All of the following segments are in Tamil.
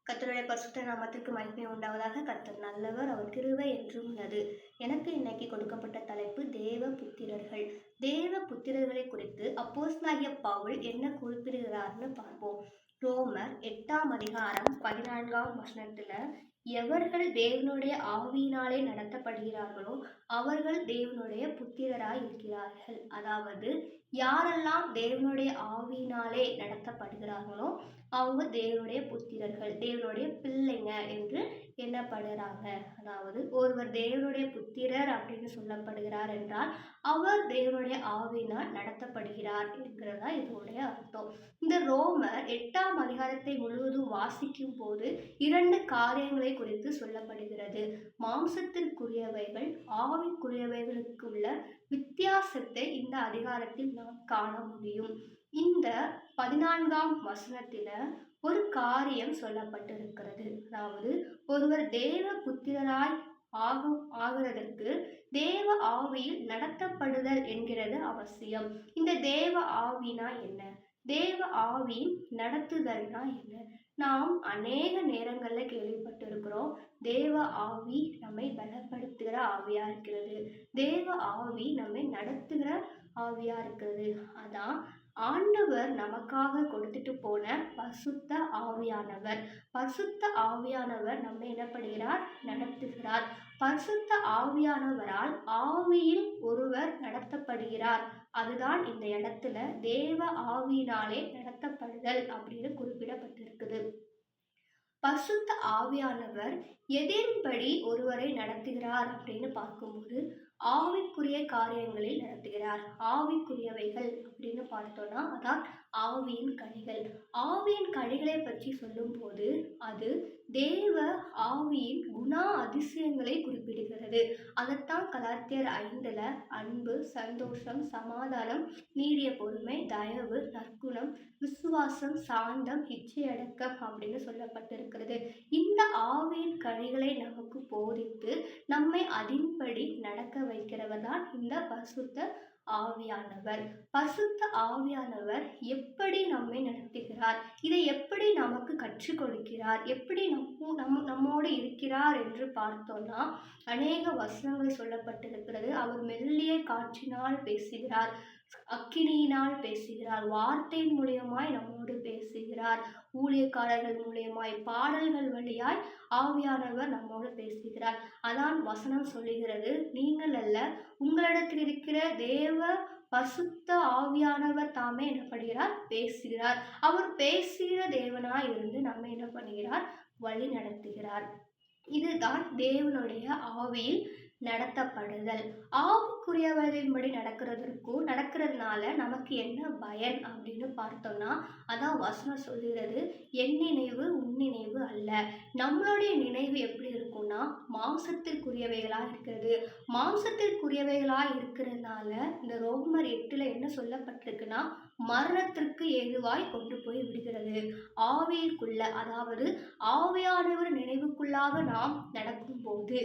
கர்த்தருடைய பரிசுத்த நாமத்திற்கு மகிமை உண்டாவதாக. கர்த்தர் நல்லவர், அவர் கிருபை என்றும் உள்ளது. எனக்கு இன்னைக்கு கொடுக்கப்பட்ட தலைப்பு தேவ புத்திரர்கள். தேவ புத்திரர்களை குறித்து அப்போஸ்தலனாகிய பவுல் என்ன குறிப்பிடுகிறார்னு பார்ப்போம். ரோமர் 8ஆம் அதிகாரம் 14ஆம் வசனத்துல, எவர்கள் தேவனுடைய ஆவியினாலே நடத்தப்படுகிறார்களோ அவர்கள் தேவனுடைய புத்திரராய் இருக்கிறார்கள். அதாவது யாரெல்லாம் தேவனுடைய ஆவியினாலே நடத்தப்படுகிறார்களோ அவங்க தேவனுடைய புத்திரர்கள், தேவனுடைய பிள்ளைங்க என்று எண்ணப்படுகிறாங்க. அதாவது ஒருவர் தேவனுடைய புத்திரர் அப்படின்னு சொல்லப்படுகிறார் என்றால் அவர் தேவனுடைய ஆவியினால் நடத்தப்படுகிறார் என்கிறதா இதனுடைய அர்த்தம். இந்த ரோமர் 8ஆம் அதிகாரத்தை முழுவதும் வாசிக்கும் போது 2 காரியங்களை குறித்து சொல்லப்படுகிறது. மாம்சத்திற்குரியவைகள் ஆவிக்குரியவைகளுக்கு உள்ள வித்தியாசத்தை இந்த அதிகாரத்தில் நாம் காண முடியும். இந்த 14ஆம் வசனத்தில ஒரு காரியம் சொல்லப்பட்டிருக்கிறது. அதாவது ஒருவர் தேவ புத்திரராய் ஆகிறதற்கு தேவ ஆவியில் நடத்தப்படுதல் என்கிறது அவசியம். இந்த தேவ ஆவினா என்ன? தேவ ஆவியின் நடத்துதல்னா என்ன? நாம் அநேக நேரங்கள்ல கேள்விப்பட்டிருக்கிறோம், தேவ ஆவி நம்மை பலப்படுத்துகிற ஆவியா இருக்கிறது, தேவ ஆவி நம்மை நடத்துகிற ஆவியா இருக்கிறது. அதான் ஆண்டவர் நமக்காக கொடுத்துட்டு போன பரிசுத்த ஆவியானவர். பரிசுத்த ஆவியானவர் நம்மை என்னப்படுகிறார்? நடத்துகிறார். பரிசுத்த ஆவியானவரால் ஆவியில் ஒருவர் நடத்தப்படுகிறார். அதுதான் இந்த இடத்துல தேவ ஆவியினாலே நடத்தப்படுதல் அப்படின்னு குறிப்பிடப்பட்டிருக்குது. பரிசுத்த ஆவியானவர் எதின்படி ஒருவரை நடத்துகிறார் அப்படின்னு பார்க்கும்போது ஆவிக்குரிய காரியங்களில் நடத்துகிறார். ஆவிக்குரியவைகள் அப்படின்னு பார்த்தோம்னா அதான் ஆவியின் கனிகள். ஆவியின் கனிகளை பற்றி சொல்லும் போது அது தேவ ஆவியின் குணா அதிசயங்களை குறிப்பிடுகிறது. அதைத்தான் கலாத்தியர் 5ல் அன்பு, சந்தோஷம், சமாதானம், நீடிய பொறுமை, தயவு, நற்குணம், விசுவாசம், சாந்தம், இச்சையடக்கம் அப்படின்னு சொல்லப்பட்டிருக்கிறது. இந்த ஆவியின் கனிகளை நமக்கு போதித்து நம்மை அதின்படி நடக்க வைக்கிறவர் தான் இந்த பரிசுத்த ஆவியானவர். பரிசுத்த ஆவியானவர் எப்படி நம்மை நடத்துகிறார், இதை எப்படி நமக்கு கற்றுக் கொடுக்கிறார், எப்படி நம்மோடு இருக்கிறார் என்று பார்த்தோம்னா அநேக வசனங்கள் சொல்லப்பட்டிருக்கிறது. அவர் மெல்லிய காற்றினால் பேசுகிறார், அக்கினியினால் பேசுகிறார், வார்த்தையின் மூலியமாய் நம்மோடு பேசுகிறார், ஊழியக்காரர்கள் மூலியமாய், பாடல்கள் வழியாய் ஆவியானவர் நம்மோடு பேசுகிறார். அதான் வசனம் சொல்லுகிறது, நீங்கள் அல்ல உங்களிடத்தில் இருக்கிற தேவ பரிசுத்த ஆவியானவர் தாமே என்ன பண்ணுகிறார்? பேசுகிறார். அவர் பேசுகிற தேவனாய் இருந்து நம்ம என்ன பண்ணுகிறார்? வழி நடத்துகிறார். இதுதான் தேவனுடைய ஆவியில் நடத்தப்படுதல். ஆவிக்குரியவரின்படி நடக்கிறதுனால நமக்கு என்ன பயன் அப்படின்னு பார்த்தோம்னா அதான் வசனம் சொல்லுகிறது, என் நினைவு உன் நினைவு அல்ல. நம்மளுடைய நினைவு எப்படி இருக்கும்னா மாம்சத்திற்குரியவைகளா இருக்கிறது. மாம்சத்திற்குரியவைகளா இருக்கிறதுனால இந்த ரோமர் 8ல் என்ன சொல்லப்பட்டிருக்குன்னா மரணத்திற்கு ஏதுவாய் கொண்டு போய் விடுகிறது. ஆவிக்குள்ள, அதாவது ஆவியானவர் நினைவுக்குள்ளாக நாம் நடக்கும்போது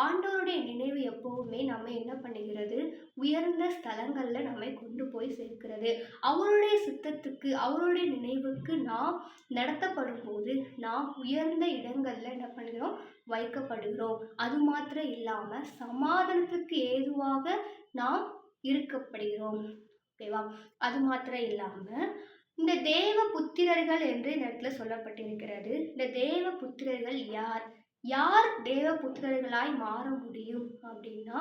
ஆண்டவருடைய நினைவு எப்பவுமே நம்ம என்ன பண்ணுகிறது? உயர்ந்த ஸ்தலங்கள்ல நம்மை கொண்டு போய் சேர்க்கிறது. அவருடைய சித்தத்துக்கு, அவருடைய நினைவுக்கு நாம் நடத்தப்படும் போது நாம் உயர்ந்த இடங்கள்ல என்ன பண்ணுகிறோம்? வைக்கப்படுகிறோம். அது மாத்திரம் இல்லாம சமாதானத்துக்கு ஏதுவாக நாம் இருக்கப்படுகிறோம். ஓகேவா? அது மாத்திரம் இல்லாம இந்த தேவ புத்திரர்கள் என்று இந்த இடத்துல சொல்லப்பட்டிருக்கிறது. இந்த தேவ புத்திரர்கள் யார்? யார் தேவ புத்திரர்களாய் மாற முடியும் அப்படின்னா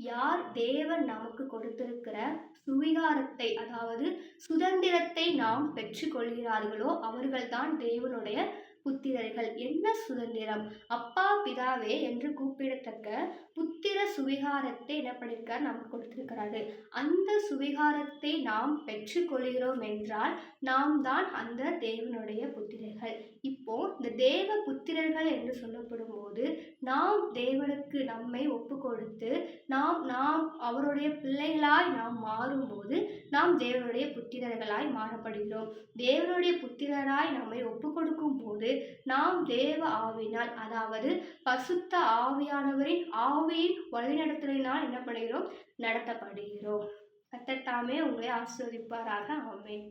யார் தேவன் நமக்கு கொடுத்திருக்கிற சுவிகாரத்தை, அதாவது சுதந்திரத்தை நாம் பெற்றுக்கொள்கிறார்களோ அவர்கள்தான் தேவனுடைய புத்திரர்கள். என்ன சுதந்திரம்? அப்பா பிதாவே என்று கூப்பிடத்தக்க புத்திர சுவிகாரத்தை என்ன பண்ணியிருக்கார்? நமக்கு கொடுத்திருக்கிறாரு. அந்த சுவிகாரத்தை நாம் பெற்றுக்கொள்கிறோம் என்றால் நாம் தான் அந்த தேவனுடைய புத்திரர்கள். இப்போ இந்த தேவ புத்திரர்கள் என்று சொல்லப்படும் போது நாம் தேவனுக்கு நம்மை ஒப்பு கொடுத்து நாம் அவருடைய பிள்ளைகளாய் நாம் மாறும்போது நாம் தேவனுடைய புத்திரர்களாய் மாறப்படுகிறோம். தேவனுடைய புத்திரராய் நம்மை ஒப்பு கொடுக்கும் போது நாம் தேவ ஆவியினால், அதாவது பரிசுத்த ஆவியானவரின் ஆவியின் வழிநடத்தலினால் என்ன பண்ணுகிறோம்? நடத்தப்படுகிறோம். கர்த்தர் தாமே உங்களை ஆசீர்வதிப்பாராக. ஆமென்.